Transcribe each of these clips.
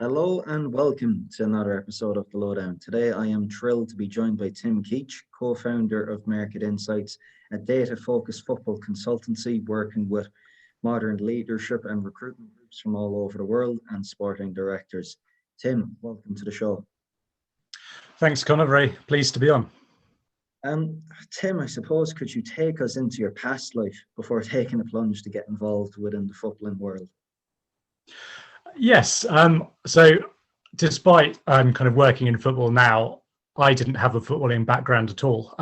Hello and welcome to another episode of the Lowdown. Today I am thrilled to be joined by Tim Keech, co-founder of MRKT Insights, a data-focused football consultancy working with modern leadership and recruitment groups from all over the world and sporting directors. Tim, welcome to the show. Thanks, Connor. Very pleased to be on. Tim, I suppose, could you take us into your past life before taking a plunge to get involved within the footballing world? Yes. So despite kind of working in football now, I didn't have a footballing background at all.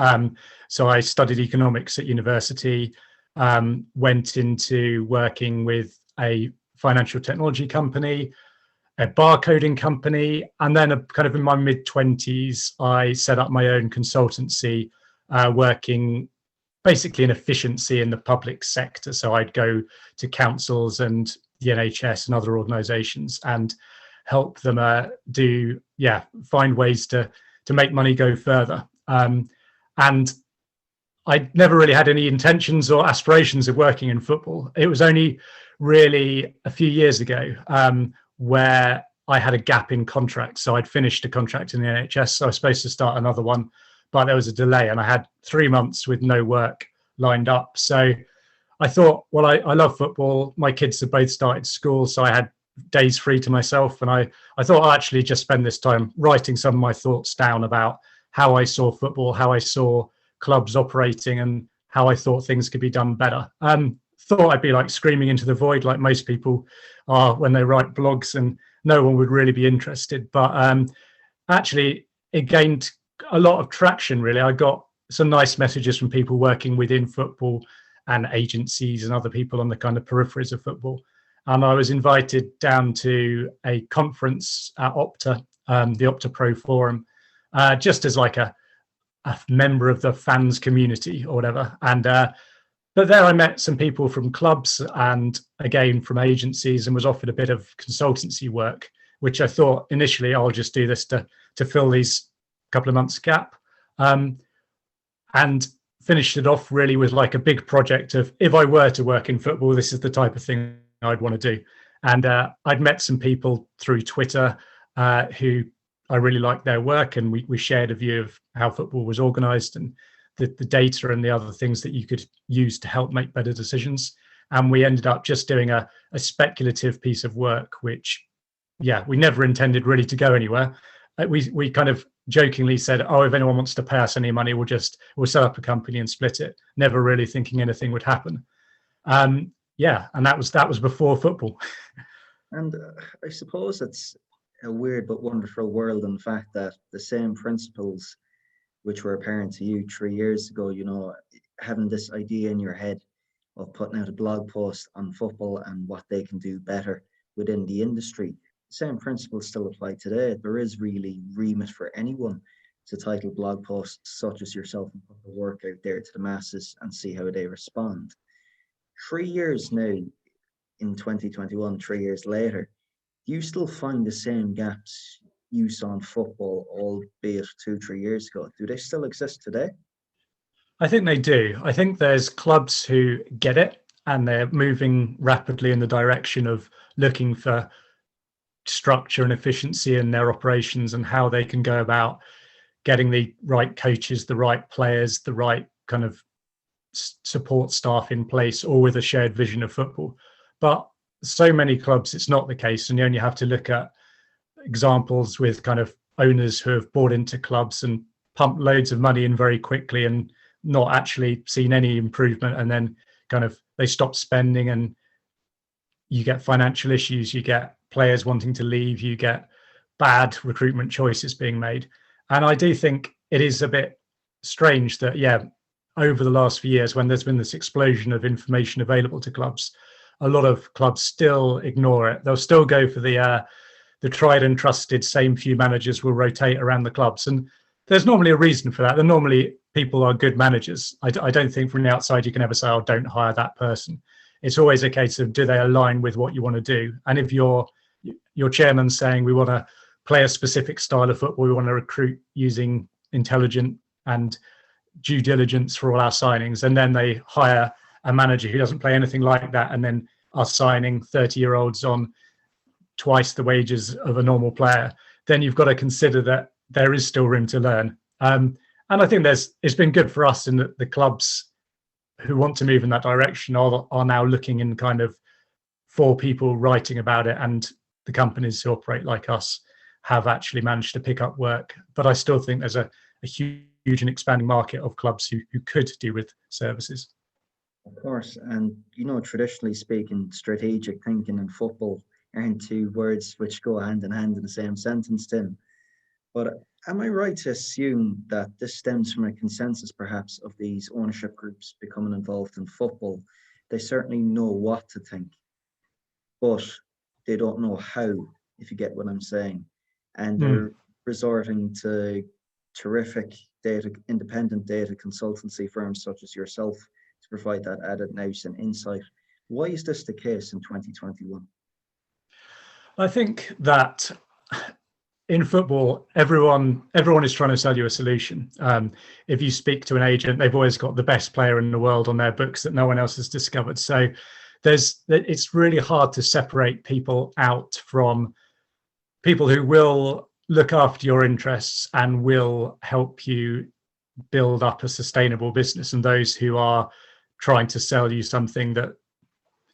So I studied economics at university, went into working with a financial technology company, a barcoding company, and then kind of in my mid-20s, I set up my own consultancy, working basically in efficiency in the public sector. So I'd go to councils and the NHS and other organisations and help them find ways to make money go further. And I never really had any intentions or aspirations of working in football. It was only really a few years ago where I had a gap in contract. So I'd finished a contract in the NHS. So I was supposed to start another one, but there was a delay and I had 3 months with no work lined up. So I thought, well, I love football. My kids have both started school, so I had days free to myself. And I thought I'll actually just spend this time writing some of my thoughts down about how I saw football, how I saw clubs operating and how I thought things could be done better. Thought I'd be like screaming into the void like most people are when they write blogs and no one would really be interested. But actually, it gained a lot of traction, really. I got some nice messages from people working within football and agencies and other people on the kind of peripheries of football. And I was invited down to a conference at Opta, the Opta Pro Forum, just as like a member of the fans community or whatever. And but there I met some people from clubs and again from agencies and was offered a bit of consultancy work, which I thought initially I'll just do this to fill these couple of months gap. And finished it off really with like a big project of if I were to work in football, this is the type of thing I'd want to do. And I'd met some people through Twitter who I really liked their work, and we shared a view of how football was organised and the data and the other things that you could use to help make better decisions. And we ended up just doing a speculative piece of work, which, we never intended really to go anywhere. We kind of jokingly said, oh, if anyone wants to pay us any money, we'll set up a company and split it, never really thinking anything would happen. And that was before football. And I suppose it's a weird but wonderful world in the fact that the same principles which were apparent to you 3 years ago, having this idea in your head of putting out a blog post on football and what they can do better within the industry, same principles still apply today. There is really remit for anyone to title blog posts such as yourself and put the work out there to the masses and see how they respond. 3 years now, in 2021, 3 years later, do you still find the same gaps you saw in football, albeit 2-3 years ago? Do they still exist today? I think they do. I think there's clubs who get it and they're moving rapidly in the direction of looking for structure and efficiency in their operations and how they can go about getting the right coaches, the right players, the right kind of support staff in place, all with a shared vision of football. But so many clubs, it's not the case. And you only have to look at examples with kind of owners who have bought into clubs and pumped loads of money in very quickly and not actually seen any improvement. And then kind of they stop spending and you get financial issues, you get players wanting to leave, you get bad recruitment choices being made. And I do think it is a bit strange that, over the last few years, when there's been this explosion of information available to clubs, a lot of clubs still ignore it. They'll still go for the tried and trusted same few managers will rotate around the clubs. And there's normally a reason for that. And normally people are good managers. I don't think from the outside you can ever say, oh, don't hire that person. It's always a case of, do they align with what you want to do? And if your chairman's saying we want to play a specific style of football, we want to recruit using intelligent and due diligence for all our signings, and then they hire a manager who doesn't play anything like that and then are signing 30-year-olds on twice the wages of a normal player, then you've got to consider that there is still room to learn. And I think it's been good for us in that the clubs who want to move in that direction are now looking in kind of for people writing about it, and the companies who operate like us have actually managed to pick up work. But I still think there's a huge and expanding market of clubs who could do with services. Of course, and traditionally speaking, strategic thinking and football aren't two words which go hand in hand in the same sentence, Tim. But am I right to assume that this stems from a consensus, perhaps, of these ownership groups becoming involved in football? They certainly know what to think, but they don't know how, if you get what I'm saying. And they're resorting to terrific independent data consultancy firms such as yourself to provide that added nous and insight. Why is this the case in 2021? I think that in football, everyone is trying to sell you a solution. If you speak to an agent, they've always got the best player in the world on their books that no one else has discovered. So it's really hard to separate people out from people who will look after your interests and will help you build up a sustainable business, and those who are trying to sell you something that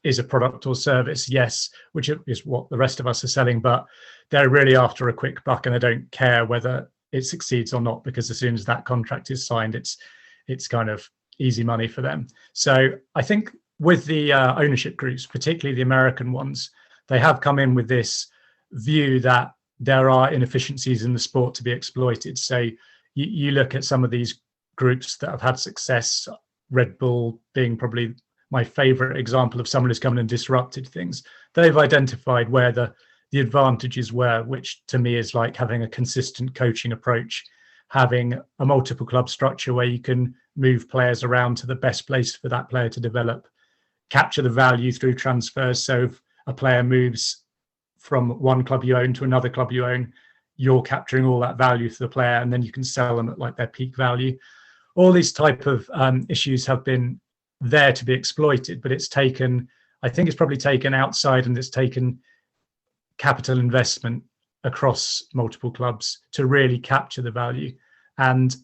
is a product or service, yes, which is what the rest of us are selling, but they're really after a quick buck and they don't care whether it succeeds or not, because as soon as that contract is signed, it's kind of easy money for them. So I think with the ownership groups, particularly the American ones, they have come in with this view that there are inefficiencies in the sport to be exploited. So you look at some of these groups that have had success, Red Bull being probably my favorite example of someone who's come in and disrupted things. They've identified where the advantages were, which to me is like having a consistent coaching approach, having a multiple club structure where you can move players around to the best place for that player to develop, capture the value through transfers. So if a player moves from one club you own to another club you own, you're capturing all that value for the player, and then you can sell them at like their peak value. All these type of issues have been there to be exploited, but I think it's probably taken outside, and it's taken capital investment across multiple clubs to really capture the value. And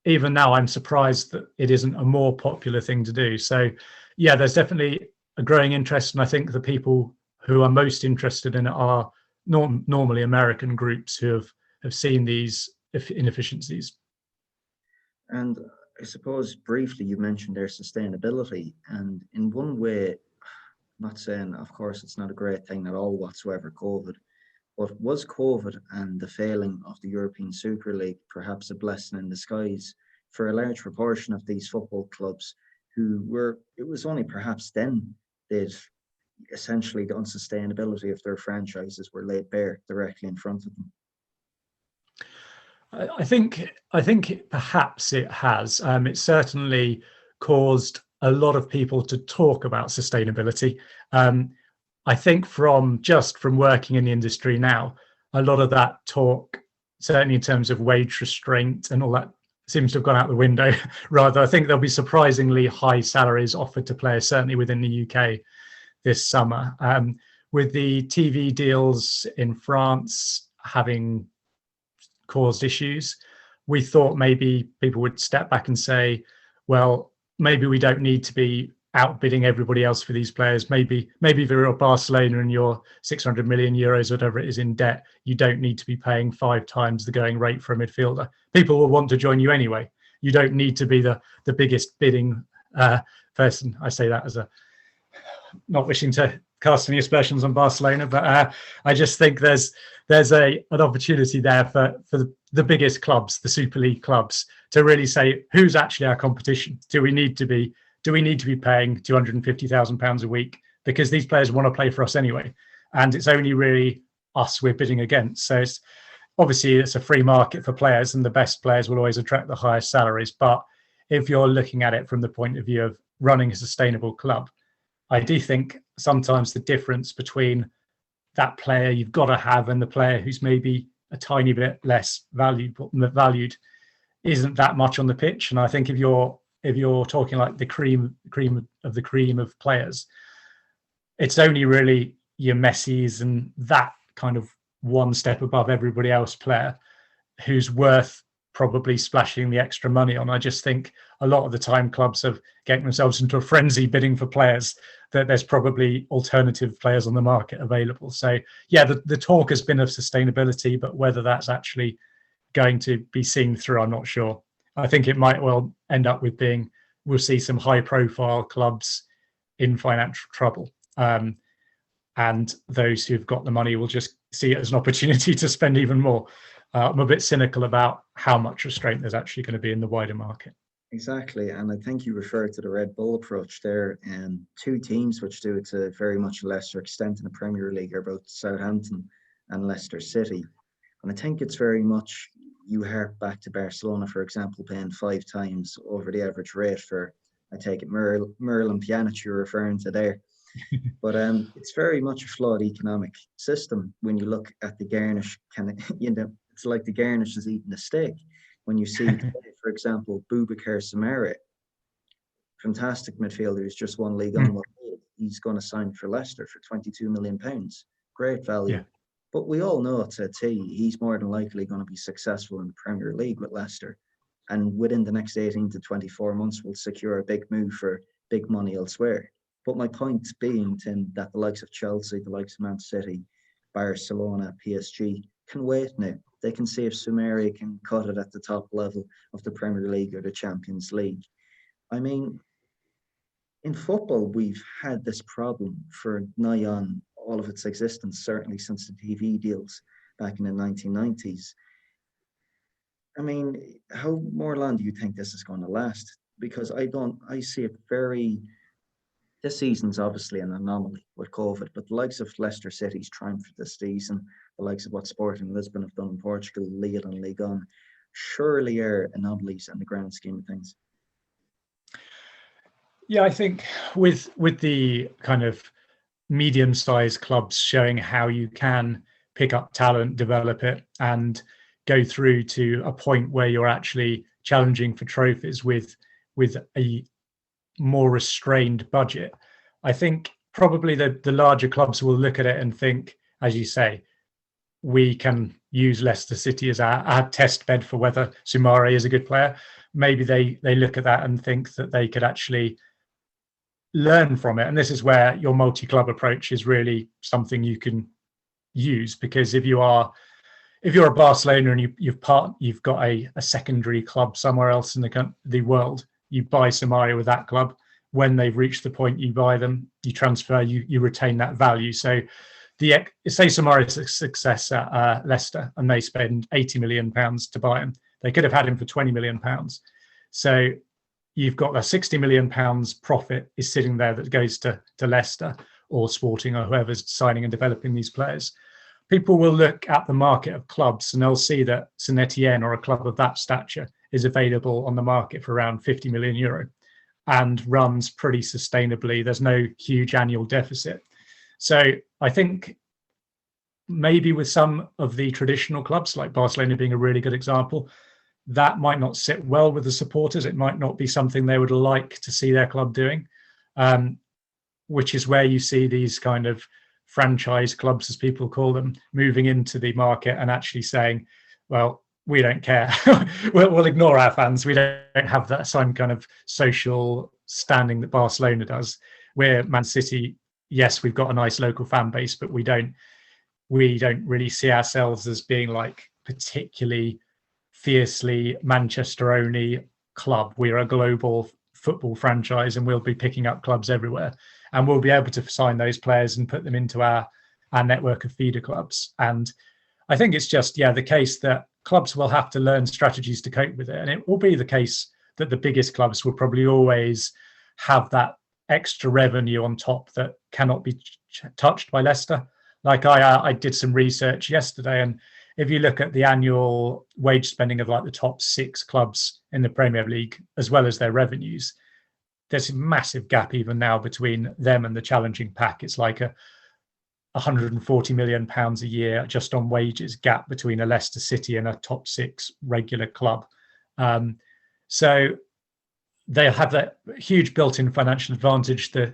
even now, I'm surprised that it isn't a more popular thing to do. So yeah, there's definitely a growing interest, and I think the people who are most interested in it are normally American groups who have seen these inefficiencies. And I suppose briefly you mentioned their sustainability, and in one way, not saying of course it's not a great thing at all whatsoever, COVID, but was COVID and the failing of the European Super League perhaps a blessing in disguise for a large proportion of these football clubs it was only perhaps then they'd essentially the unsustainability of their franchises were laid bare directly in front of them? I think perhaps it has. It certainly caused a lot of people to talk about sustainability. I think from working in the industry now, a lot of that talk, certainly in terms of wage restraint and all that, seems to have gone out the window. Rather, I think there'll be surprisingly high salaries offered to players, certainly within the UK this summer. With the TV deals in France having caused issues, we thought maybe people would step back and say, well, maybe we don't need to be outbidding everybody else for these players. Maybe if you're Barcelona and you're 600 million euros, whatever it is, in debt, you don't need to be paying 5 times the going rate for a midfielder. People will want to join you anyway. You don't need to be the biggest bidding person. I say that as a not wishing to cast any aspersions on Barcelona, but I just think there's an opportunity there for the biggest clubs, the Super League clubs, to really say who's actually our competition. Do we need to be paying £250,000 a week because these players want to play for us anyway, and it's only really us we're bidding against. So it's a free market for players, and the best players will always attract the highest salaries. But if you're looking at it from the point of view of running a sustainable club, I do think sometimes the difference between that player you've got to have and the player who's maybe a tiny bit less valued isn't that much on the pitch. And I think if you're talking like the cream of players, it's only really your Messis and that kind of one step above everybody else player who's worth probably splashing the extra money on. I just think a lot of the time clubs are getting themselves into a frenzy bidding for players that there's probably alternative players on the market available. So yeah, the talk has been of sustainability, but whether that's actually going to be seen through, I'm not sure. I think it might well end up with being, we'll see some high profile clubs in financial trouble. And those who've got the money will just see it as an opportunity to spend even more. I'm a bit cynical about how much restraint there's actually going to be in the wider market. Exactly, and I think you referred to the Red Bull approach there, and two teams which do it to very much a lesser extent in the Premier League are both Southampton and Leicester City. And I think it's very much, you hark back to Barcelona, for example, paying 5 times over the average rate for, I take it, Merle and Pjanic you're referring to there. But it's very much a flawed economic system when you look at the garnish. It's like the garnish is eating a steak. When you see, for example, Boubacar Soumaré, fantastic midfielder who's just won League One. He's going to sign for Leicester for £22 million. Great value. Yeah. But we all know it's a T. He's more than likely going to be successful in the Premier League with Leicester. And within the next 18 to 24 months, will secure a big move for big money elsewhere. But my point being, Tim, that the likes of Chelsea, the likes of Man City, Barcelona, PSG can wait now. They can see if Soumaré can cut it at the top level of the Premier League or the Champions League. I mean, in football, we've had this problem for nigh on all of its existence, certainly since the TV deals back in the 1990s. I mean, how more long do you think this is going to last? Because I see it very... This season's obviously an anomaly with COVID, but the likes of Leicester City's triumph this season, the likes of what Sporting Lisbon have done in Portugal, Lille and Ligue 1, surely are anomalies in the grand scheme of things. Yeah, I think with the kind of medium-sized clubs showing how you can pick up talent, develop it, and go through to a point where you're actually challenging for trophies with a more restrained budget, I think probably the larger clubs will look at it and think, as you say, we can use Leicester City as our test bed for whether Soumaré is a good player. Maybe they look at that and think that they could actually learn from it. And this is where your multi-club approach is really something you can use, because if you're a Barcelona and you've got a secondary club somewhere else in the world, you buy Soumaré with that club. When they've reached the point you buy them, you transfer, you retain that value. So say Soumaré's a success at Leicester and they spend £80 million to buy him. They could have had him for £20 million. So you've got a £60 million profit is sitting there that goes to Leicester or Sporting or whoever's signing and developing these players. People will look at the market of clubs and they'll see that Saint Etienne or a club of that stature is available on the market for around €50 million and runs pretty sustainably. There's no huge annual deficit. So I think maybe with some of the traditional clubs, like Barcelona being a really good example, that might not sit well with the supporters. It might not be something they would like to see their club doing, which is where you see these kind of franchise clubs, as people call them, moving into the market and actually saying, well, we don't care. we'll ignore our fans. We don't have that same kind of social standing that Barcelona does. We're Man City. Yes, we've got a nice local fan base, but we don't really see ourselves as being like particularly fiercely Manchester-only club. We're a global football franchise and we'll be picking up clubs everywhere. And we'll be able to sign those players and put them into our network of feeder clubs. And I think it's just, the case that clubs will have to learn strategies to cope with it. And it will be the case that the biggest clubs will probably always have that extra revenue on top that cannot be touched by Leicester. Like I did some research yesterday, and if you look at the annual wage spending of like the top 6 clubs in the Premier League, as well as their revenues, there's a massive gap even now between them and the challenging pack. It's like a £140 million a year just on wages gap between a Leicester City and a top 6 regular club. So they'll have that huge built-in financial advantage. The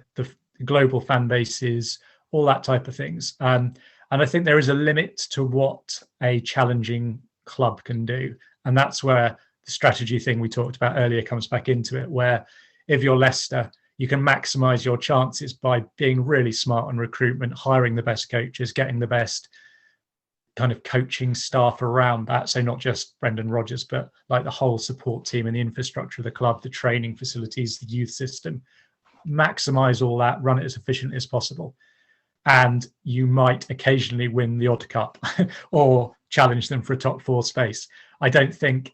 global fan base is all that type of things. And I think there is a limit to what a challenging club can do. And that's where the strategy thing we talked about earlier comes back into it, where if you're Leicester, you can maximize your chances by being really smart on recruitment, hiring the best coaches, getting the best kind of coaching staff around that. So not just Brendan Rodgers, but like the whole support team and the infrastructure of the club, the training facilities, the youth system. Maximize all that, run it as efficiently as possible. And you might occasionally win the odd cup or challenge them for a top 4 space. I don't think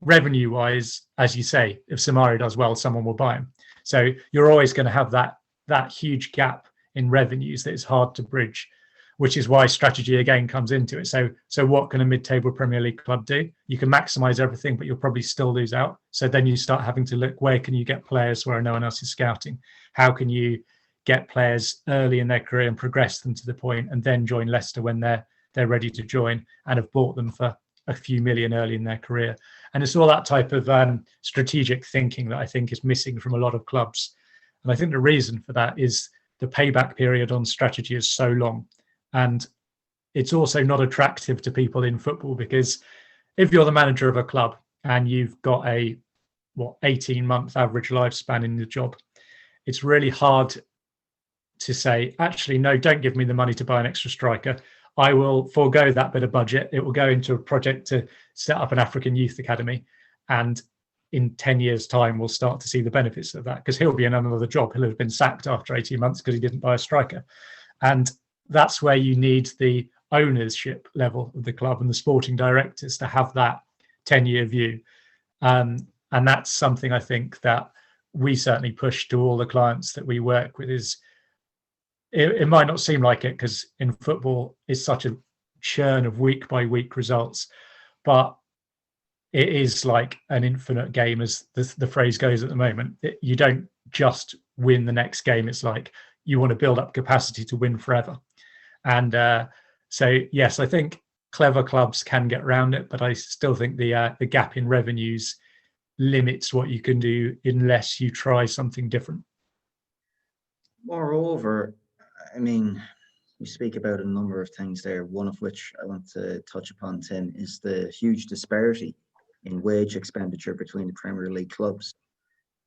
revenue wise, as you say, if Samari does well, someone will buy him. So you're always going to have that huge gap in revenues that is hard to bridge, which is why strategy again comes into it. So what can a mid-table Premier League club do? You can maximize everything, but you'll probably still lose out. So then you start having to look, where can you get players where no one else is scouting? How can you get players early in their career and progress them to the point, and then join Leicester when they're ready to join and have bought them for a few million early in their career? And it's all that type of strategic thinking that I think is missing from a lot of clubs. And I think the reason for that is the payback period on strategy is so long. And it's also not attractive to people in football, because if you're the manager of a club and you've got a 18-month average lifespan in the job, it's really hard to say, actually, no, don't give me the money to buy an extra striker. I will forego that bit of budget. It will go into a project to set up an African youth academy. And in 10 years' time, we'll start to see the benefits of that, because he'll be in another job. He'll have been sacked after 18 months because he didn't buy a striker. And that's where you need the ownership level of the club and the sporting directors to have that 10-year view. And that's something I think that we certainly push to all the clients that we work with. Is it might not seem like it, because in football it's such a churn of week by week results, but it is like an infinite game, as the phrase goes at the moment. You don't just win the next game. It's like you want to build up capacity to win forever. And so, yes, I think clever clubs can get around it, but I still think the gap in revenues limits what you can do unless you try something different. Moreover, I mean, we speak about a number of things there, one of which I want to touch upon, Tim, is the huge disparity in wage expenditure between the Premier League clubs.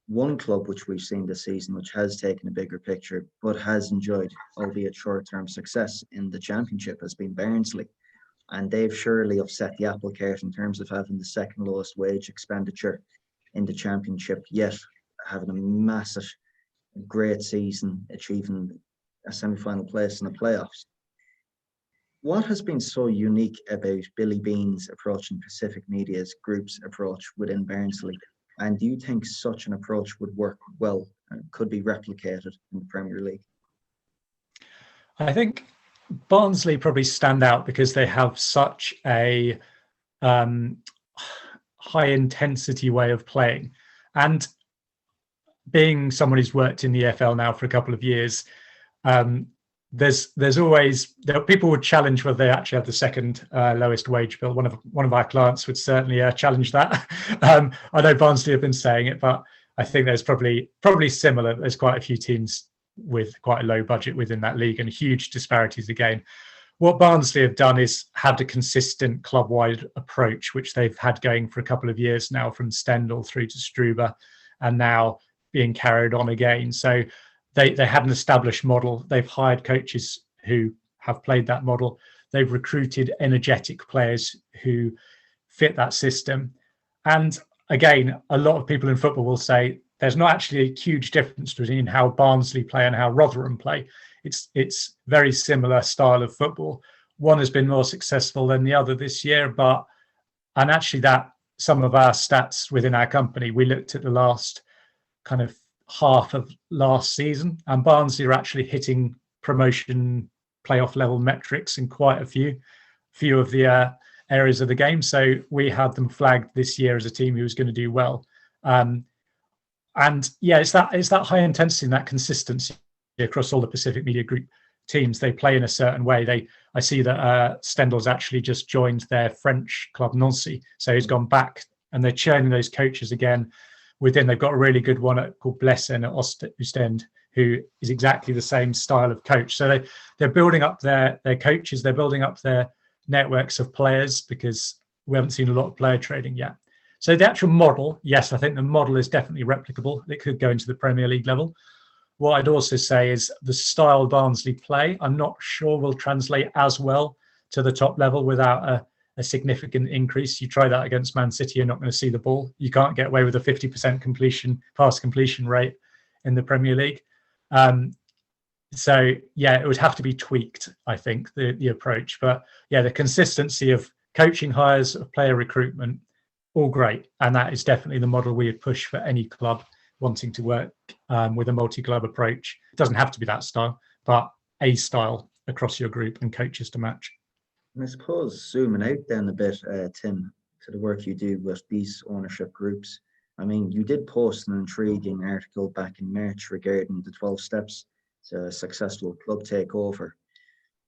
One club which we've seen this season, which has taken a bigger picture but has enjoyed, albeit short-term, success in the Championship, has been Barnsley. And they've surely upset the apple cart in terms of having the second lowest wage expenditure in the Championship, yet having a massive, great season, achieving a semi-final place in the playoffs. What has been so unique about Billy Beane's approach and Pacific Media's group's approach within Barnsley? And do you think such an approach would work well and could be replicated in the Premier League? I think Barnsley probably stand out because they have such a high intensity way of playing. And being someone who's worked in the EFL now for a couple of years, there's always people would challenge whether they actually have the second lowest wage bill. One of our clients would certainly challenge that. I know Barnsley have been saying it, but I think there's probably similar. There's quite a few teams with quite a low budget within that league and huge disparities again. What Barnsley have done is had a consistent club-wide approach, which they've had going for a couple of years now, from Stendhal through to Struber, and now being carried on again. So they had an established model. They've hired coaches who have played that model. They've recruited energetic players who fit that system. And again, a lot of people in football will say there's not actually a huge difference between how Barnsley play and how Rotherham play. It's very similar style of football. One has been more successful than the other this year, and actually that some of our stats within our company, we looked at the last kind of half of last season, and Barnsley are actually hitting promotion playoff level metrics in quite a few of the areas of the game. So we had them flagged this year as a team who was going to do well. And yeah, it's that high intensity and that consistency across all the Pacific Media Group teams. They play in a certain way. I see that Stendhal's actually just joined their French club Nancy, so he's gone back, and they're churning those coaches again. They've got a really good one called Blessen at Ostend, who is exactly the same style of coach. So they're building up their coaches, they're building up their networks of players, because we haven't seen a lot of player trading yet. So the actual model, yes, I think the model is definitely replicable. It could go into the Premier League level. What I'd also say is the style Barnsley play, I'm not sure will translate as well to the top level without a significant increase. You try that against Man City, you're not going to see the ball. You can't get away with a 50% pass completion rate in the Premier League. So yeah, it would have to be tweaked, I think, the approach. But yeah, the consistency of coaching hires, of player recruitment, all great. And that is definitely the model we would push for any club wanting to work with a multi-club approach. It doesn't have to be that style, but a style across your group and coaches to match. And I suppose zooming out then a bit, Tim, to the work you do with these ownership groups. I mean, you did post an intriguing article back in March regarding the 12 steps to a successful club takeover.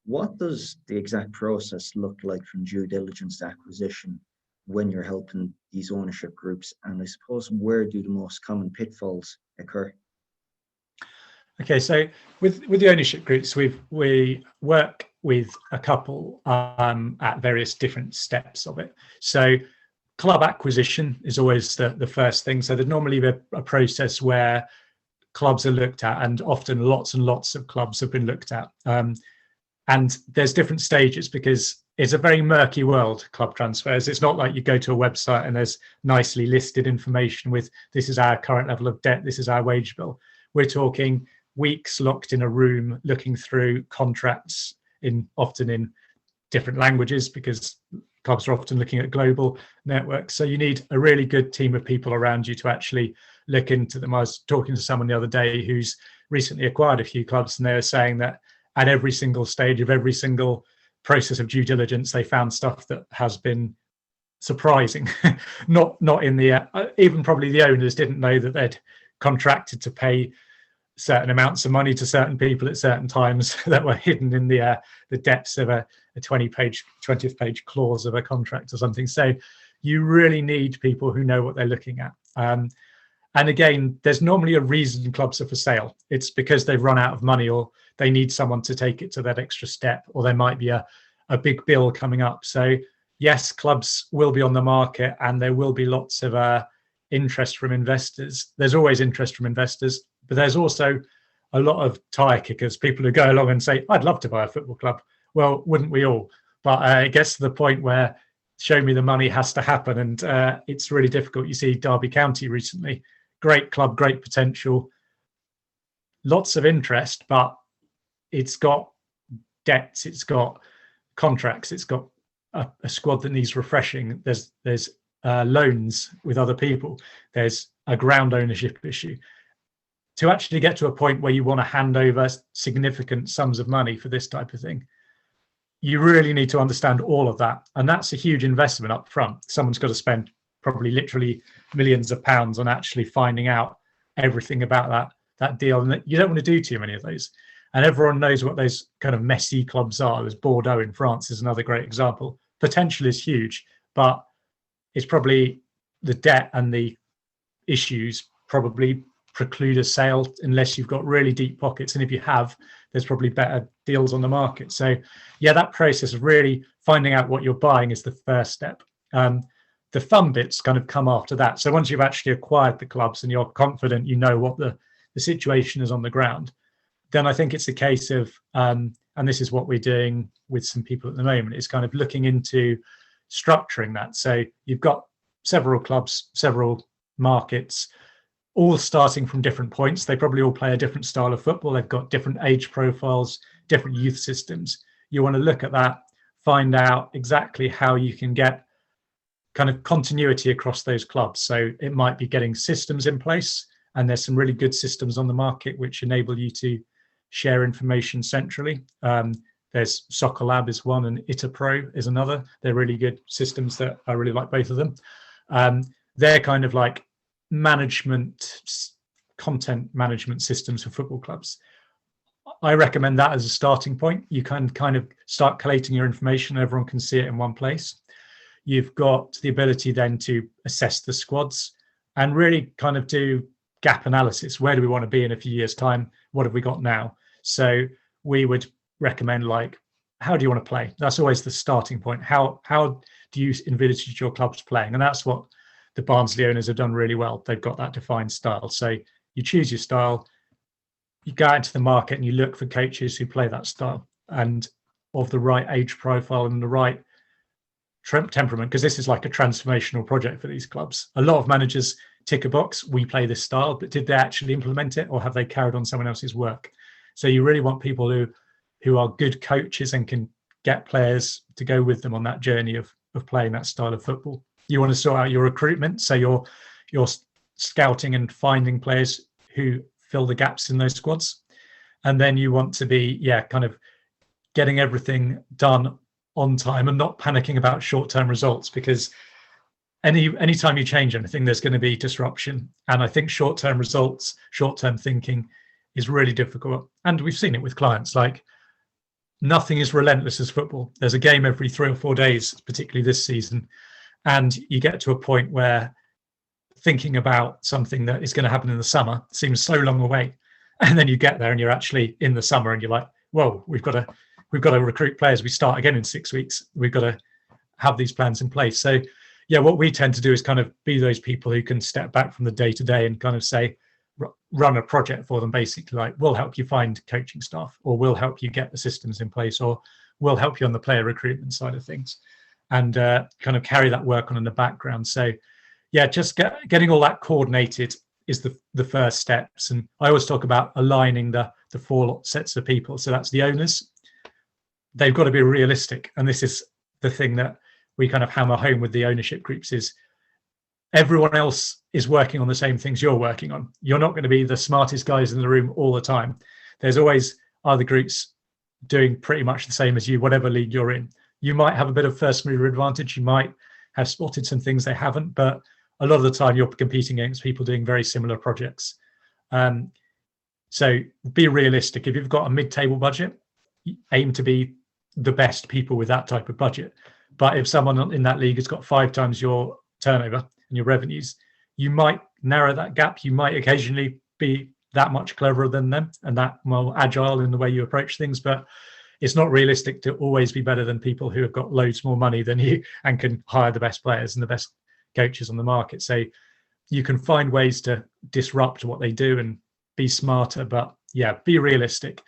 What does the exact process look like from due diligence to acquisition when you're helping these ownership groups? And I suppose, where do the most common pitfalls occur? Okay, so with the ownership groups, we work with a couple at various different steps of it. So club acquisition is always the first thing. So there'd normally be a process where clubs are looked at, and often lots and lots of clubs have been looked at. And there's different stages, because it's a very murky world, club transfers. It's not like you go to a website and there's nicely listed information with, this is our current level of debt, this is our wage bill. We're talking weeks locked in a room looking through contracts, often in different languages, because clubs are often looking at global networks. So you need a really good team of people around you to actually look into them. I was talking to someone the other day who's recently acquired a few clubs, and they were saying that at every single stage of every single process of due diligence, they found stuff that has been surprising. not in the even probably the owners didn't know that they'd contracted to pay certain amounts of money to certain people at certain times that were hidden in the depths of a 20th page clause of a contract or something. So you really need people who know what they're looking at. And again, there's normally a reason clubs are for sale. It's because they've run out of money, or they need someone to take it to that extra step, or there might be a big bill coming up. So yes, clubs will be on the market, and there will be lots of interest from investors. There's always interest from investors, but there's also a lot of tire kickers, people who go along and say, I'd love to buy a football club. Well, wouldn't we all? But it gets to the point where show me the money has to happen, and it's really difficult. You see Derby County recently, great club, great potential, lots of interest, but it's got debts, it's got contracts, it's got a squad that needs refreshing. There's loans with other people. There's a ground ownership issue. To actually get to a point where you want to hand over significant sums of money for this type of thing, you really need to understand all of that. And that's a huge investment up front. Someone's got to spend probably literally millions of pounds on actually finding out everything about that deal. And you don't want to do too many of those. And everyone knows what those kind of messy clubs are. There's Bordeaux in France is another great example. Potential is huge, but it's probably the debt and the issues probably preclude a sale unless you've got really deep pockets. And if you have, there's probably better deals on the market. So yeah, that process of really finding out what you're buying is the first step. The fun bits kind of come after that. So once you've actually acquired the clubs and you're confident you know what the situation is on the ground, then I think it's a case of, and this is what we're doing with some people at the moment, is kind of looking into structuring that. So you've got several clubs, several markets, all starting from different points. They probably all play a different style of football. They've got different age profiles, different youth systems. You want to look at that, find out exactly how you can get kind of continuity across those clubs. So it might be getting systems in place, and there's some really good systems on the market which enable you to share information centrally. There's Soccer Lab is one, and ItaPro is another. They're really good systems that I really like, both of them. They're kind of like content management systems for football clubs. I recommend that as a starting point. You can kind of start collating your information. Everyone can see it in one place. You've got the ability then to assess the squads and really kind of do gap analysis. Where do we want to be in a few years' time? What have we got now? So we would recommend, like, how do you want to play? That's always the starting point. How do you envisage your clubs playing? And that's what the Barnsley owners have done really well. They've got that defined style. So you choose your style, you go out into the market and you look for coaches who play that style and of the right age profile and the right temperament, because this is like a transformational project for these clubs. A lot of managers tick a box, we play this style, but did they actually implement it, or have they carried on someone else's work? So you really want people who are good coaches and can get players to go with them on that journey of playing that style of football. You want to sort out your recruitment, so you're scouting and finding players who fill the gaps in those squads. And then you want to be, kind of getting everything done on time and not panicking about short-term results, because anytime you change anything, there's going to be disruption. And I think short-term results, short-term thinking is really difficult. And we've seen it with clients. Like, nothing is relentless as football. There's a game every 3 or 4 days, particularly this season. And you get to a point where thinking about something that is going to happen in the summer seems so long away. And then you get there and you're actually in the summer and you're like, whoa, we've got to recruit players. We start again in 6 weeks. We've got to have these plans in place. So what we tend to do is kind of be those people who can step back from the day to day and kind of say, run a project for them, basically, like, we'll help you find coaching staff, or we'll help you get the systems in place, or we'll help you on the player recruitment side of things, and kind of carry that work on in the background. So just getting all that coordinated is the first steps. And I always talk about aligning the 4 sets of people. So that's the owners. They've got to be realistic. And this is the thing that we kind of hammer home with the ownership groups, is everyone else is working on the same things you're working on. You're not going to be the smartest guys in the room all the time. There's always other groups doing pretty much the same as you, whatever league you're in. You might have a bit of first mover advantage. You might have spotted some things they haven't, but a lot of the time you're competing against people doing very similar projects. So be realistic. If you've got a mid-table budget, aim to be the best people with that type of budget. But if someone in that league has got 5 times your turnover and your revenues, you might narrow that gap. You might occasionally be that much cleverer than them and that more agile in the way you approach things, but it's not realistic to always be better than people who have got loads more money than you and can hire the best players and the best coaches on the market. So you can find ways to disrupt what they do and be smarter, but be realistic.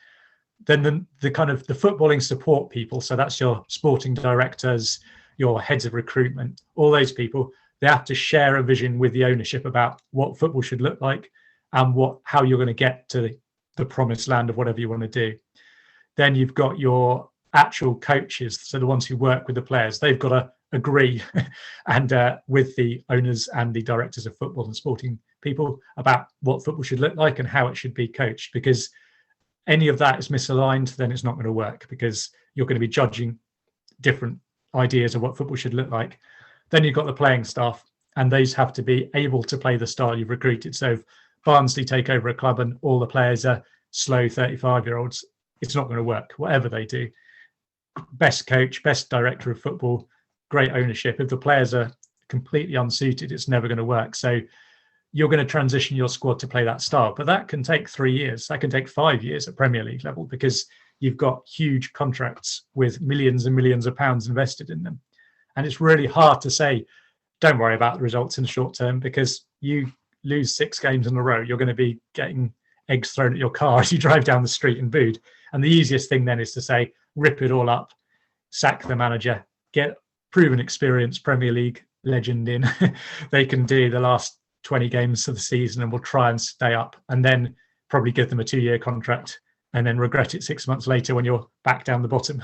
Then the kind of the footballing support people, so that's your sporting directors, your heads of recruitment, all those people, they have to share a vision with the ownership about what football should look like and how you're going to get to the promised land of whatever you want to do. Then you've got your actual coaches, so the ones who work with the players. They've got to agree and with the owners and the directors of football and sporting people about what football should look like and how it should be coached, because any of that is misaligned, then it's not going to work, because you're going to be judging different ideas of what football should look like. Then you've got the playing staff, and those have to be able to play the style you've recruited. So if Barnsley take over a club and all the players are slow 35-year-olds, it's not going to work, whatever they do. Best coach, best director of football, great ownership. If the players are completely unsuited, it's never going to work. So you're going to transition your squad to play that style. But that can take 3 years. That can take 5 years at Premier League level, because you've got huge contracts with millions and millions of pounds invested in them. And it's really hard to say, don't worry about the results in the short term, because you lose 6 games in a row, you're going to be getting eggs thrown at your car as you drive down the street and booed. And the easiest thing then is to say, rip it all up, sack the manager, get proven experienced Premier League legend in. They can do the last 20 games of the season and will try and stay up, and then probably give them a 2-year contract and then regret it 6 months later when you're back down the bottom.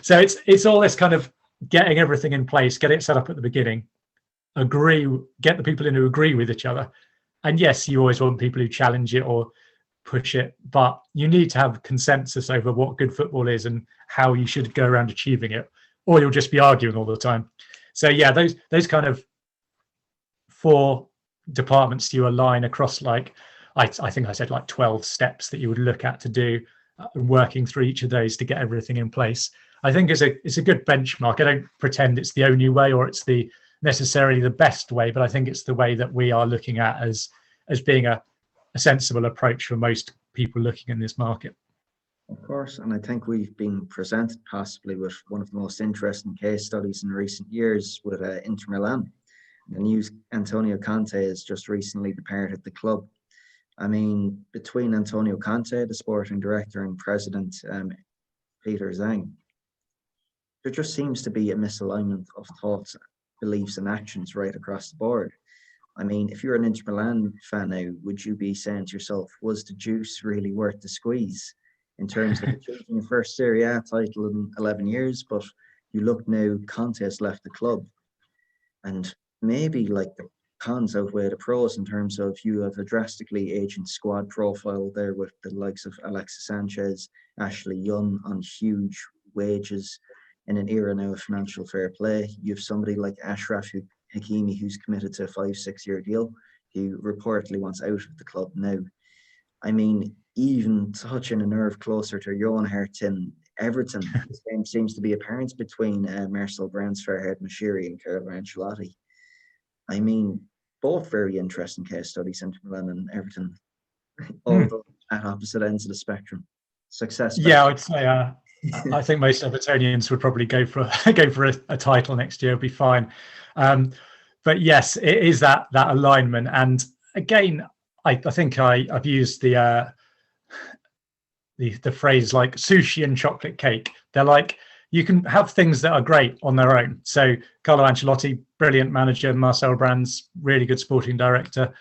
So it's all this kind of getting everything in place, get it set up at the beginning, get the people in who agree with each other. And yes, you always want people who challenge it or push it, but you need to have consensus over what good football is and how you should go around achieving it, or you'll just be arguing all the time. So those kind of 4 departments you align across, like I think I said like 12 steps that you would look at to do, working through each of those to get everything in place. I think it's a good benchmark. I don't pretend it's the only way or it's the necessarily the best way, but I think it's the way that we are looking at as being a a sensible approach for most people looking in this market. Of course, and I think we've been presented possibly with one of the most interesting case studies in recent years with Inter Milan. The news Antonio Conte has just recently departed the club. I mean, between Antonio Conte, the sporting director, and president Peter Zhang, there just seems to be a misalignment of thoughts, beliefs, and actions right across the board. I mean, if you're an Inter Milan fan now, would you be saying to yourself, was the juice really worth the squeeze in terms of achieving your first Serie A title in 11 years? But you look now, Conte has left the club, and maybe like the cons outweigh the pros in terms of you have a drastically aging squad profile there with the likes of Alexis Sanchez, Ashley Young on huge wages in an era now of financial fair play. You have somebody like Ashraf Hakimi who's committed to a 5-6 year deal, who reportedly wants out of the club now. I mean, even touching a nerve closer to your own heart in Everton, the same seems to be apparent between Marcel Brands, Farhad Moshiri and Carlo Ancelotti. I mean, both very interesting case studies, Inter Milan and Everton, although at opposite ends of the spectrum. Success. Yeah, I'd say I think most Evertonians would probably go for a title next year. Would be fine. But yes, it is that alignment. And again, I think I've used the phrase like sushi and chocolate cake. They're like, you can have things that are great on their own. So Carlo Ancelotti, brilliant manager, Marcel Brands, really good sporting director.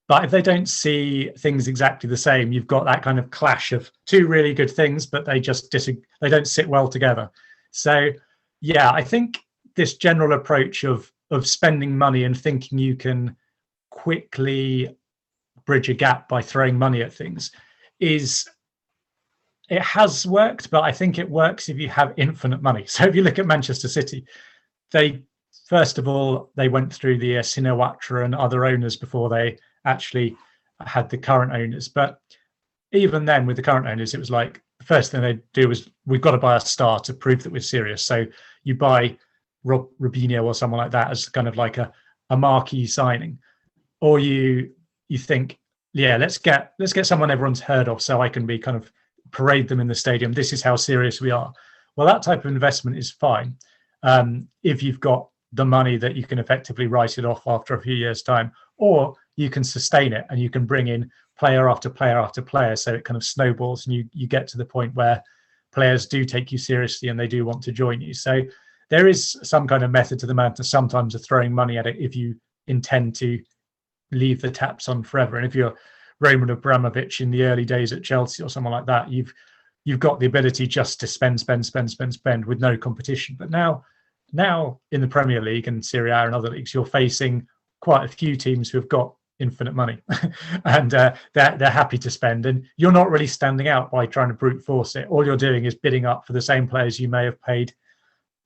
But if they don't see things exactly the same, you've got that kind of clash of two really good things, but they just they don't sit well together. So yeah, I think this general approach of spending money and thinking you can quickly bridge a gap by throwing money at things it has worked, but I think it works if you have infinite money. So if you look at Manchester City, first of all, they went through the Sinawatra and other owners before they actually had the current owners. But even then, with the current owners, it was like the first thing they do was, we've got to buy a star to prove that we're serious. So you buy Robinho or someone like that as kind of like a marquee signing, or you think, yeah, let's get someone everyone's heard of, so I can be kind of parade them in the stadium. This is how serious we are. Well, that type of investment is fine if you've got the money that you can effectively write it off after a few years' time, or you can sustain it and you can bring in player after player after player, so it kind of snowballs and you get to the point where players do take you seriously and they do want to join you. So there is some kind of method to the madness sometimes of throwing money at it if you intend to leave the taps on forever. And if you're Roman Abramovich in the early days at Chelsea or someone like that, you've got the ability just to spend with no competition. But now in the Premier League and Serie A and other leagues, you're facing quite a few teams who have got infinite money and they're happy to spend, and you're not really standing out by trying to brute force it. All you're doing is bidding up for the same players you may have paid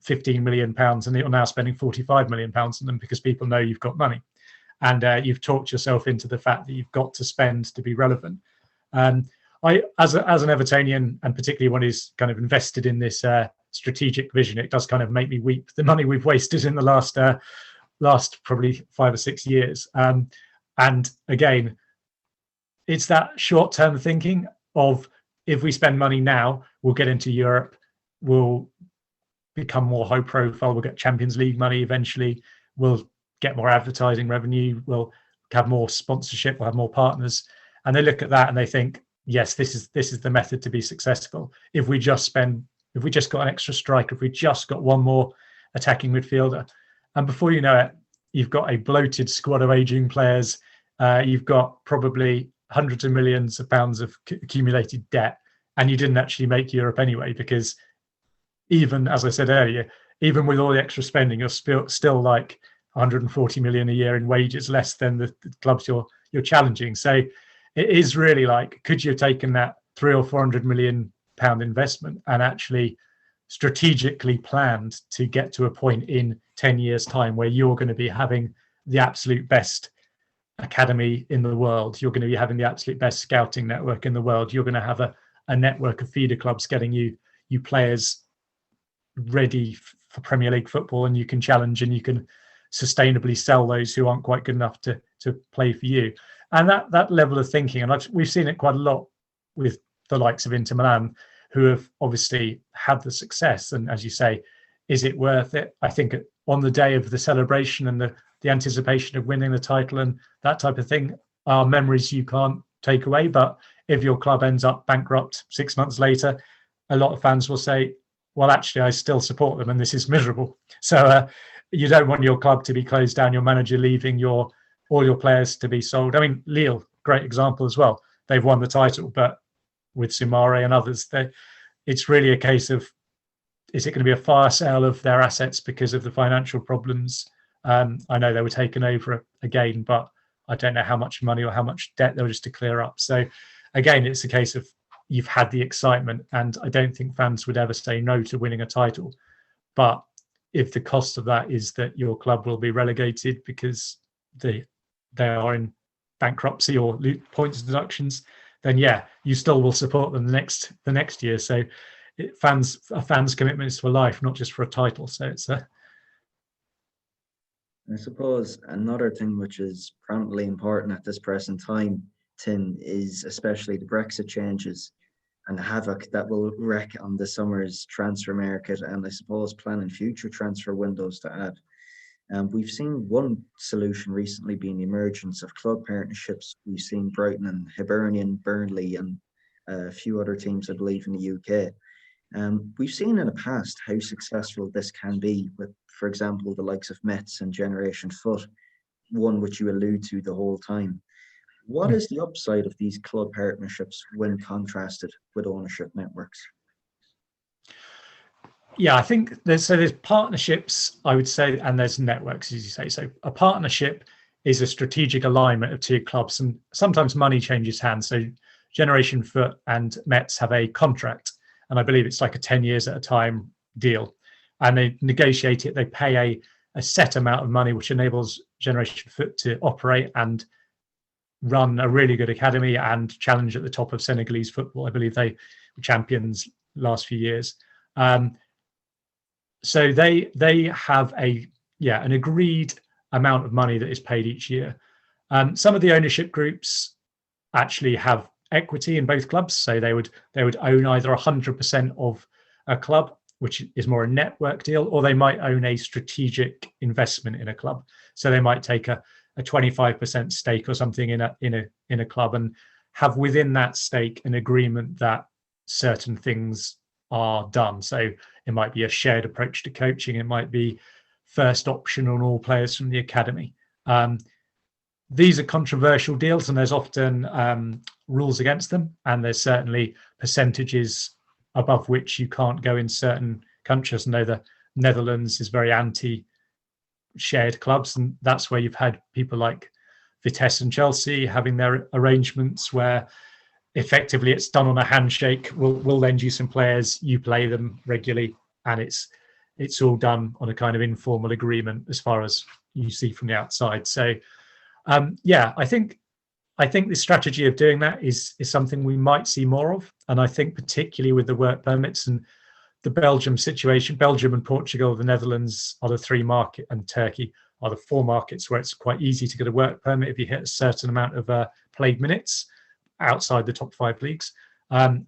£15 million and you're now spending £45 million on them because people know you've got money. And you've talked yourself into the fact that you've got to spend to be relevant. I, as an Evertonian, and particularly one who's kind of invested in this strategic vision, it does kind of make me weep the money we've wasted in the last probably 5 or 6 years. And again, it's that short-term thinking of, if we spend money now, we'll get into Europe, we'll become more high profile, we'll get Champions League money eventually, we'll get more advertising revenue, we'll have more sponsorship, we'll have more partners. And they look at that and they think, yes, this is the method to be successful. If we just got an extra striker, if we just got one more attacking midfielder, and before you know it, you've got a bloated squad of aging players, you've got probably hundreds of millions of pounds of accumulated debt, and you didn't actually make Europe anyway, because even, as I said earlier, even with all the extra spending, you're still like 140 million a year in wages, less than the clubs you're challenging. So it is really like, could you have taken that 300 or 400 million pound investment and actually strategically planned to get to a point in 10 years time where you're going to be having the absolute best academy in the world, you're going to be having the absolute best scouting network in the world, you're going to have a network of feeder clubs getting you players ready for Premier League football, and you can challenge and you can sustainably sell those who aren't quite good enough to play for you. And that level of thinking, and we've seen it quite a lot with the likes of Inter Milan, who have obviously had the success. And as you say, is it worth it? I think on the day of the celebration and the anticipation of winning the title and that type of thing are memories you can't take away. But if your club ends up bankrupt 6 months later, a lot of fans will say, well, actually, I still support them and this is miserable. So you don't want your club to be closed down, your manager leaving, all your players to be sold. I mean, Lille, great example as well. They've won the title, but with Soumare and others, it's really a case of, is it going to be a fire sale of their assets because of the financial problems? I know they were taken over again, but I don't know how much money or how much debt they were just to clear up. So again, it's a case of you've had the excitement, and I don't think fans would ever say no to winning a title. But if the cost of that is that your club will be relegated because they are in bankruptcy or points deductions, then yeah, you still will support them the next year. So a fan's commitment is for life, not just for a title. So it's I suppose another thing which is prominently important at this present time, Tim, is especially the Brexit changes and the havoc that will wreak on the summer's transfer market, and I suppose planning future transfer windows to add. We've seen one solution recently being the emergence of club partnerships. We've seen Brighton and Hibernian, Burnley, and a few other teams, I believe, in the UK. We've seen in the past how successful this can be with, for example, the likes of Metz and Generation Foot, one which you allude to the whole time. What is the upside of these club partnerships when contrasted with ownership networks? Yeah, I think there's partnerships, I would say, and there's networks, as you say. So a partnership is a strategic alignment of two clubs, and sometimes money changes hands. So Generation Foot and Metz have a contract, and I believe it's like a 10 years at a time deal, and they negotiate it. They pay a set amount of money, which enables Generation Foot to operate and run a really good academy and challenge at the top of Senegalese football. I believe they were champions last few years. So they have an agreed amount of money that is paid each year. Some of the ownership groups actually have equity in both clubs, so they would own either 100% of a club, which is more a network deal, or they might own a strategic investment in a club. So they might take a 25% stake or something in a club and have within that stake an agreement that certain things are done. So it might be a shared approach to coaching. It might be first option on all players from the academy. These are controversial deals, and there's often rules against them, and there's certainly percentages above which you can't go in certain countries. I know the Netherlands is very anti shared clubs, and that's where you've had people like Vitesse and Chelsea having their arrangements where effectively it's done on a handshake. We'll lend you some players, you play them regularly, and it's all done on a kind of informal agreement as far as you see from the outside. So I think the strategy of doing that is something we might see more of, and I think particularly with the work permits and the Belgium situation. Belgium and Portugal, the Netherlands are the three markets, and Turkey are the four markets where it's quite easy to get a work permit if you hit a certain amount of played minutes outside the top 5 leagues.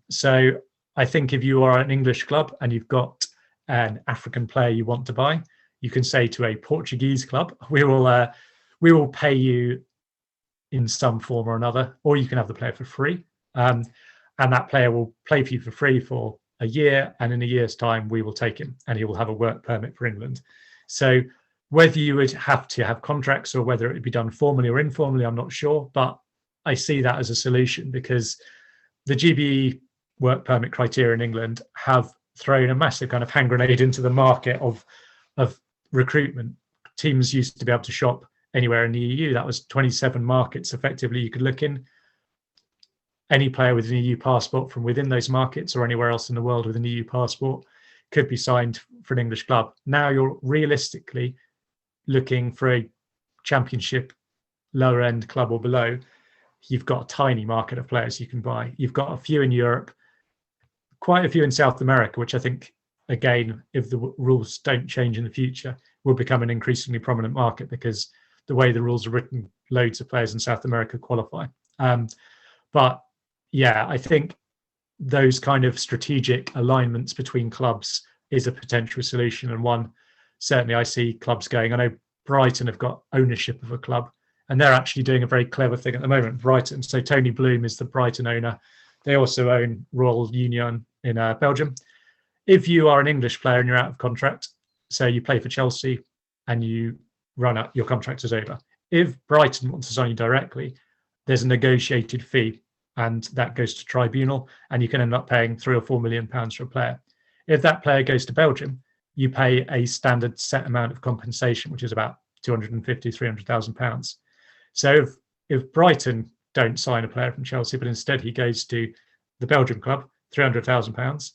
So I think if you are an English club and you've got an African player you want to buy, you can say to a Portuguese club, we will pay you in some form or another, or you can have the player for free. And that player will play for you for free for a year, and in a year's time we will take him and he will have a work permit for England. So whether you would have to have contracts or whether it would be done formally or informally, I'm not sure, but I see that as a solution because the GB work permit criteria in England have thrown a massive kind of hand grenade into the market of recruitment. Teams used to be able to shop anywhere in the EU. That was 27 markets effectively you could look in. Any player with an EU passport from within those markets or anywhere else in the world with an EU passport could be signed for an English club. Now you're realistically looking for a championship lower end club or below. You've got a tiny market of players you can buy. You've got a few in Europe, quite a few in South America, which I think, again, if the rules don't change in the future, will become an increasingly prominent market because the way the rules are written loads of players in South America qualify. But yeah, I think those kind of strategic alignments between clubs is a potential solution, and one certainly I see clubs going. I know Brighton have got ownership of a club, and they're actually doing a very clever thing at the moment. Brighton, so Tony Bloom is the Brighton owner. They also own Royal Union in Belgium. If you are an English player and you're out of contract, so you play for Chelsea and you run out, your contract is over. If Brighton wants to sign you directly, there's a negotiated fee, and that goes to tribunal, and you can end up paying £3 or £4 million for a player. If that player goes to Belgium, you pay a standard set amount of compensation, which is about £250,000, £300,000. So if Brighton don't sign a player from Chelsea, but instead he goes to the Belgium club, £300,000,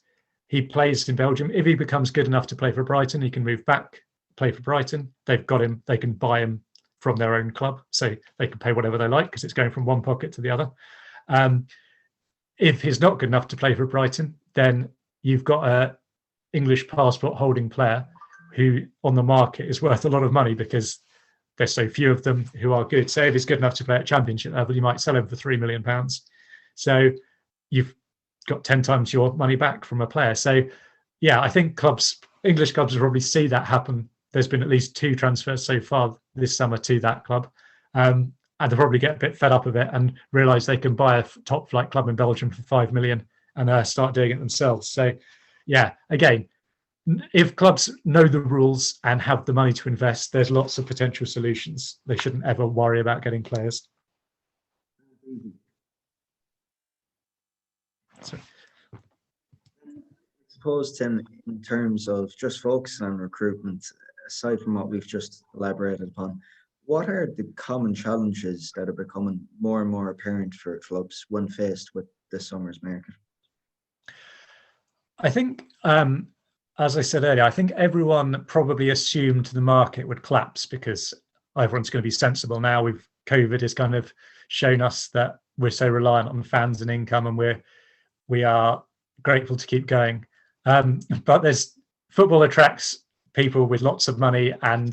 he plays in Belgium. If he becomes good enough to play for Brighton, he can move back, play for Brighton. They've got him, they can buy him from their own club, so they can pay whatever they like because it's going from one pocket to the other. If he's not good enough to play for Brighton, then you've got a English passport holding player who on the market is worth a lot of money because there's so few of them who are good. So if he's good enough to play at championship level, you might sell him for £3 million. So you've got 10 times your money back from a player. So yeah, I think English clubs will probably see that happen. There's been at least 2 transfers so far this summer to that club. And they'll probably get a bit fed up of it and realise they can buy a top flight club in Belgium for £5 million and start doing it themselves. So yeah, again, if clubs know the rules and have the money to invest, there's lots of potential solutions. They shouldn't ever worry about getting players. I suppose then, in terms of just focusing on recruitment, aside from what we've just elaborated upon, what are the common challenges that are becoming more and more apparent for clubs when faced with this summer's market? I think, as I said earlier, I think everyone probably assumed the market would collapse because everyone's going to be sensible now. COVID has kind of shown us that we're so reliant on fans and income, and we are grateful to keep going. But football attracts people with lots of money and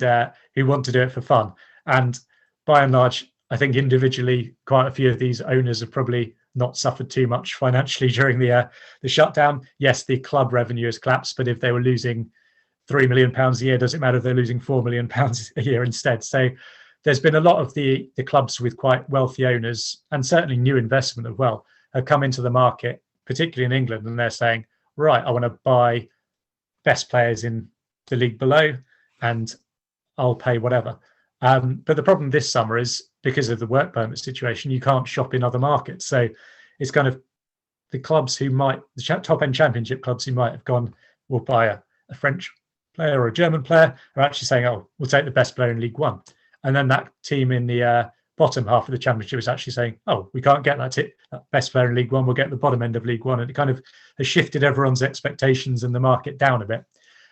who want to do it for fun. And by and large, I think individually, quite a few of these owners have probably not suffered too much financially during the shutdown. Yes, the club revenue has collapsed, but if they were losing £3 million a year, does it matter if they're losing £4 million a year instead? So there's been a lot of the clubs with quite wealthy owners, and certainly new investment as well, have come into the market, particularly in England, and they're saying, right, I want to buy best players in the league below and I'll pay whatever. But the problem this summer is because of the work permit situation, you can't shop in other markets. So it's kind of the clubs the top end championship clubs who might have gone, we'll buy a French player or a German player, are actually saying, oh, we'll take the best player in League One. And then that team in the bottom half of the championship is actually saying, oh, we can't get that best player in League One, we'll get the bottom end of League One. And it kind of has shifted everyone's expectations and the market down a bit.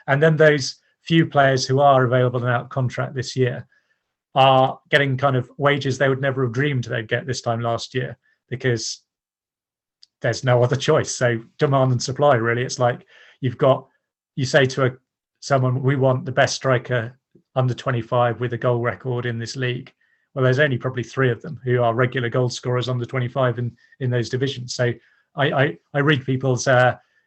And then those few players who are available and out of contract this year are getting kind of wages they would never have dreamed they'd get this time last year because there's no other choice. So demand and supply, really. It's like you say to someone, we want the best striker under 25 with a goal record in this league. Well, there's only probably 3 of them who are regular goal scorers under 25 in those divisions. So I read people's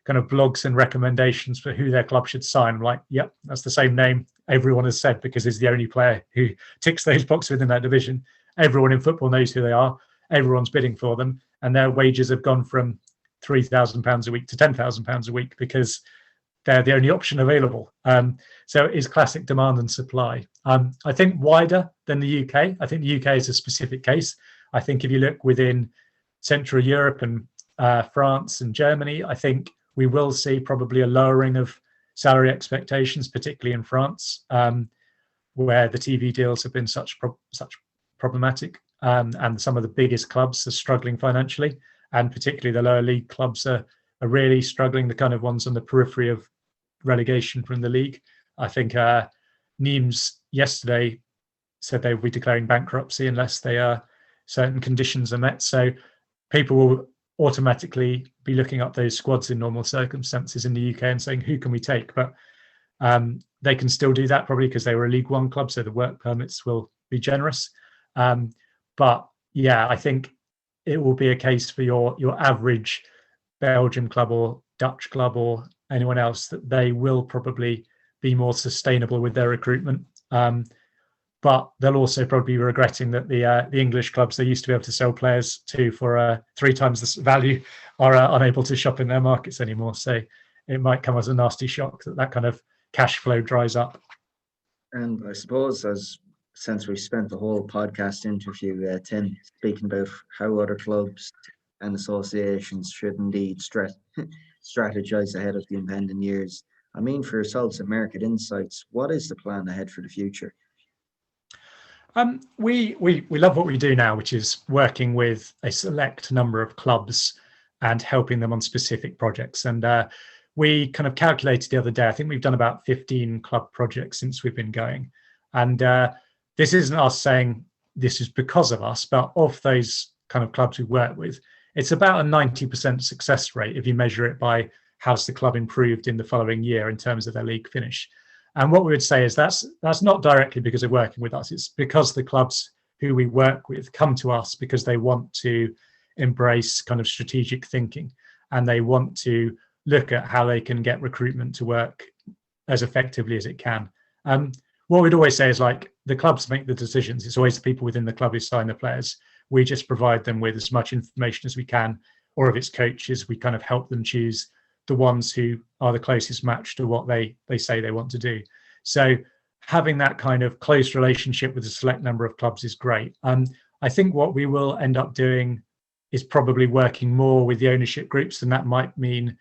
kind of blogs and recommendations for who their club should sign. I'm like, yep, that's the same name everyone has said because he's the only player who ticks those boxes within that division. Everyone in football knows who they are. Everyone's bidding for them, and their wages have gone from £3,000 a week to £10,000 a week because they're the only option available. So it is classic demand and supply. I think wider than the UK. I think the UK is a specific case. I think if you look within Central Europe and France and Germany, I think we will see probably a lowering of salary expectations, particularly in France, where the TV deals have been such problematic, and some of the biggest clubs are struggling financially, and particularly the lower league clubs are really struggling, the kind of ones on the periphery of relegation from the league. I think Nîmes yesterday said they will be declaring bankruptcy unless certain conditions are met. So people will automatically be looking up those squads in normal circumstances in the UK and saying, who can we take? But they can still do that probably because they were a League One club, so the work permits will be generous. But yeah, I think it will be a case for your average Belgian club or Dutch club or anyone else that they will probably be more sustainable with their recruitment. But they'll also probably be regretting that the English clubs they used to be able to sell players to for 3 times the value are unable to shop in their markets anymore. So it might come as a nasty shock that kind of cash flow dries up. And I suppose since we spent the whole podcast interview, Tim, speaking about how other clubs and associations should indeed strategize ahead of the impending years. I mean, for yourselves at MRKT Insights, what is the plan ahead for the future? We love what we do now, which is working with a select number of clubs and helping them on specific projects. And we kind of calculated the other day, I think we've done about 15 club projects since we've been going. And this isn't us saying this is because of us, but of those kind of clubs we work with, it's about a 90% success rate if you measure it by how's the club improved in the following year in terms of their league finish. And what we would say is that's not directly because they're working with us. It's because the clubs who we work with come to us because they want to embrace kind of strategic thinking and they want to look at how they can get recruitment to work as effectively as it can. What we'd always say is like the clubs make the decisions. It's always the people within the club who sign the players. We just provide them with as much information as we can, or if it's coaches, we kind of help them choose the ones who are the closest match to what they say they want to do. So having that kind of close relationship with a select number of clubs is great. I think what we will end up doing is probably working more with the ownership groups, and that might mean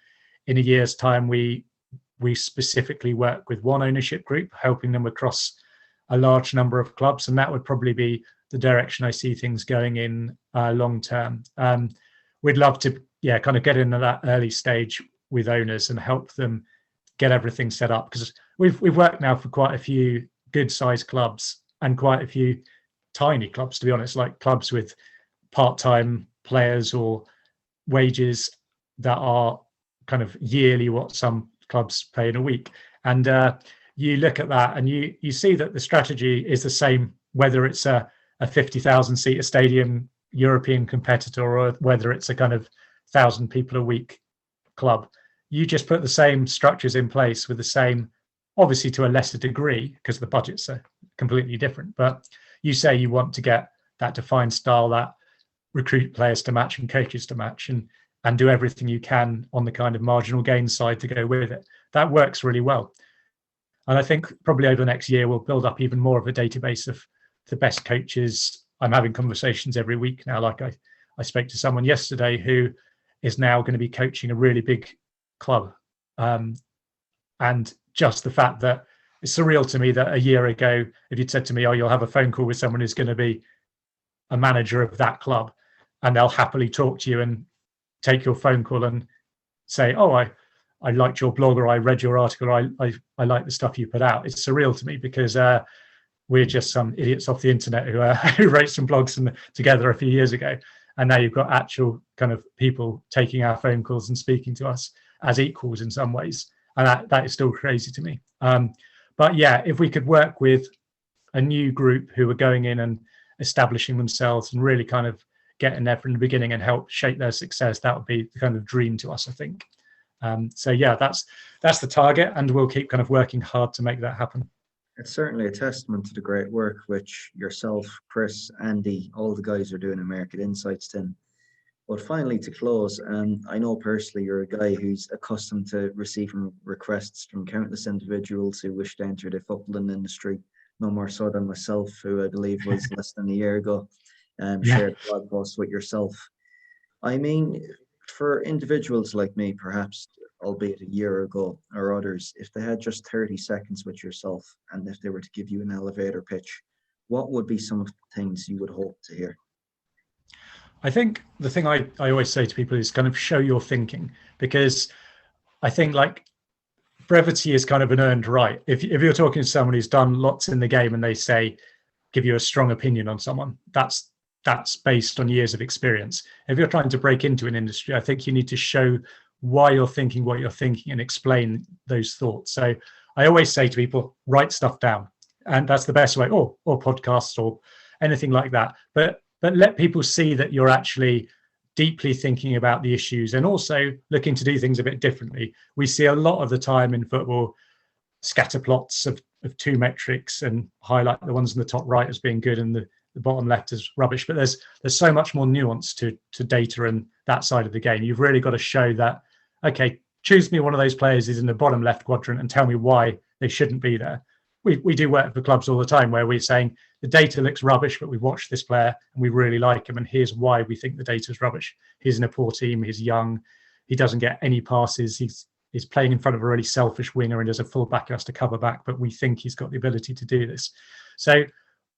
in a year's time we specifically work with one ownership group, helping them across a large number of clubs, and that would probably be the direction I see things going in long term. We'd love to kind of get into that early stage with owners and help them get everything set up, because we've worked now for quite a few good sized clubs and quite a few tiny clubs, to be honest, like clubs with part-time players or wages that are kind of yearly what some clubs pay in a week. And you look at that and you see that the strategy is the same, whether it's a 50,000 seat stadium European competitor or whether it's a kind of 1,000 people a week club. You just put the same structures in place with the same, obviously to a lesser degree because the budgets are completely different, but you say you want to get that defined style, that recruit players to match and coaches to match and do everything you can on the kind of marginal gain side to go with it. That works really well. And I think probably over the next year, we'll build up even more of a database of the best coaches. I'm having conversations every week now. Like I spoke to someone yesterday who is now going to be coaching a really big club. And just the fact that it's surreal to me that a year ago, if you'd said to me, oh, you'll have a phone call with someone who's going to be a manager of that club, and they'll happily talk to you and take your phone call and say, oh, I liked your blog, or I read your article, or I like the stuff you put out. It's surreal to me because we're just some idiots off the internet who wrote some blogs together a few years ago. And now you've got actual kind of people taking our phone calls and speaking to us as equals in some ways. And that is still crazy to me. But yeah, if we could work with a new group who are going in and establishing themselves and really kind of getting there from the beginning and help shape their success, that would be the kind of dream to us, I think. So yeah, that's the target, and we'll keep kind of working hard to make that happen. It's certainly a testament to the great work which yourself, Chris, Andy, all the guys are doing in MRKT Insights, Tim. But finally, to close, I know personally you're a guy who's accustomed to receiving requests from countless individuals who wish to enter the footballing industry, no more so than myself, who I believe was less than a year ago, shared a blog post with yourself. I mean, for individuals like me, perhaps, albeit a year ago, or others, if they had just 30 seconds with yourself and if they were to give you an elevator pitch, what would be some of the things you would hope to hear? I think the thing I always say to people is kind of show your thinking, because I think like brevity is kind of an earned right. If you're talking to someone who's done lots in the game and they say, give you a strong opinion on someone, that's based on years of experience. If you're trying to break into an industry, I think you need to show why you're thinking what you're thinking and explain those thoughts. So I always say to people, write stuff down. And that's the best way, or podcasts or anything like that. But but let people see that you're actually deeply thinking about the issues and also looking to do things a bit differently. We see a lot of the time in football scatter plots of two metrics and highlight the ones in the top right as being good and the bottom left as rubbish. But there's so much more nuance to data and that side of the game. You've really got to show that, okay, choose me one of those players is in the bottom left quadrant and tell me why they shouldn't be there. We do work for clubs all the time where we're saying the data looks rubbish, but we've watched this player and we really like him. And here's why we think the data is rubbish. He's in a poor team. He's young. He doesn't get any passes. He's playing in front of a really selfish winger and there's a fullback who has to cover back, but we think he's got the ability to do this. So,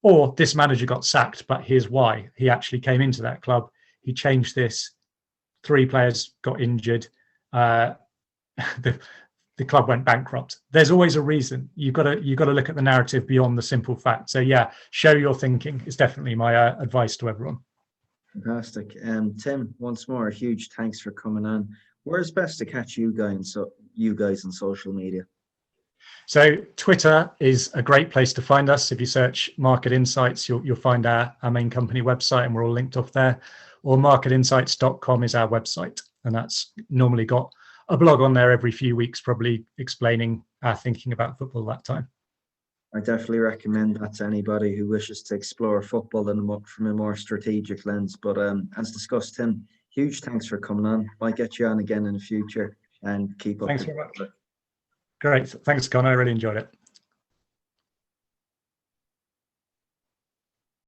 or this manager got sacked, but here's why. He actually came into that club. He changed this. 3 players got injured. The club went bankrupt. There's always a reason. You've got to look at the narrative beyond the simple fact. So yeah, show your thinking is definitely my advice to everyone. Fantastic. Tim, once more, a huge thanks for coming on. Where's best to catch you guys on social media? So Twitter is a great place to find us. If you search Market Insights, you'll find our main company website, and we're all linked off there. Or marketinsights.com is our website, and that's normally got a blog on there every few weeks, probably explaining our thinking about football that time. I definitely recommend that to anybody who wishes to explore football from a more strategic lens. But as discussed, Tim, huge thanks for coming on. Might get you on again in the future, and keep up. Thanks very much. Great. Thanks, Connor. I really enjoyed it.